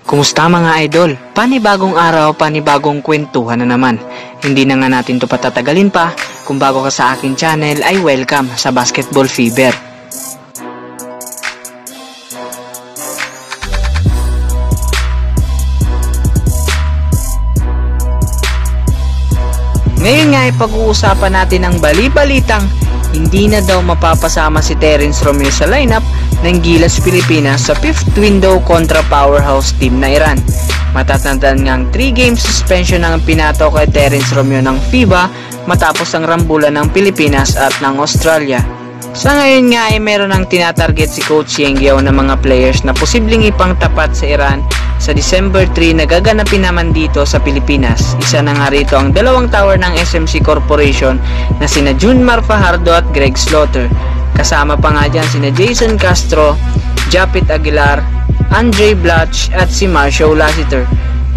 Kumusta mga idol? Panibagong araw, panibagong kwentuhan na naman. Hindi na nga natin to patatagalin pa. Kung bago ka sa aking channel ay welcome sa Basketball Fever. Ngayon nga ay pag-uusapan natin ang bali-balitang hindi na daw mapapasama si Terence Romeo sa lineup ng Gilas Pilipinas sa 5th window kontra powerhouse team na Iran. Matatandaan ngang 3-game suspension ang pinato kay Terence Romeo ng FIBA matapos ang rambulan ng Pilipinas at ng Australia. Sa ngayon nga ay meron ng tinatarget si Coach Yengyao ng mga players na posibleng ipangtapat sa Iran sa December 3 na gaganapin naman dito sa Pilipinas. Isa na nga rito ang dalawang tower ng SMC Corporation na sina Junmar Fajardo at Greg Slaughter. Kasama pa nga dyan sina Jason Castro, Japit Aguilar, Andre Blatch at si Marshall Lassiter.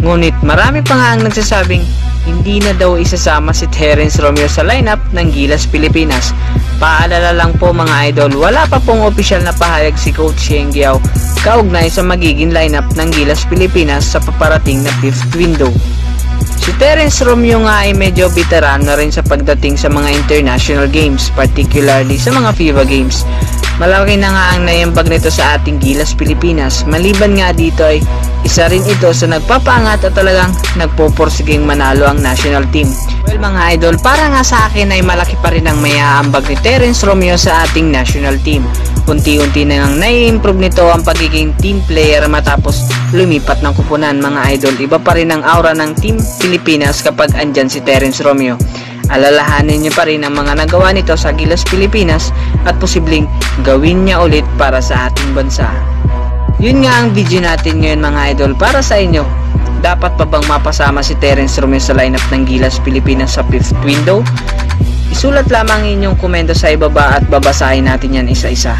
Ngunit marami pa nga ang nagsasabing hindi na daw isasama si Terence Romeo sa lineup ng Gilas Pilipinas. Paalala lang po mga idol, wala pa pong opisyal na pahayag si Coach Yengyao kaugnay sa magiging lineup ng Gilas Pilipinas sa paparating na 5th window. Si Terence Romeo nga ay medyo veteran na rin sa pagdating sa mga international games, particularly sa mga FIBA games. Malaki na nga ang naiambag nito sa ating Gilas Pilipinas. Maliban nga dito ay isa rin ito sa nagpapaangat at talagang nagpupursiging manalo ang national team. Well mga idol, para nga sa akin ay malaki pa rin ang maiaambag ni Terence Romeo sa ating national team. Unti-unti na nang nai-improve nito ang pagiging team player matapos lumipat ng kupunan mga idol. Iba pa rin ang aura ng Team Pilipinas kapag andyan si Terence Romeo. Alalahanin niyo pa rin ang mga nagawa nito sa Gilas Pilipinas at posibleng gawin niya ulit para sa ating bansa. Yun nga ang video natin ngayon mga idol para sa inyo. Dapat pa bang mapasama si Terence Romeo sa lineup ng Gilas Pilipinas sa 5th window? Isulat lamang inyong komento sa ibaba at babasahin natin yan isa-isa.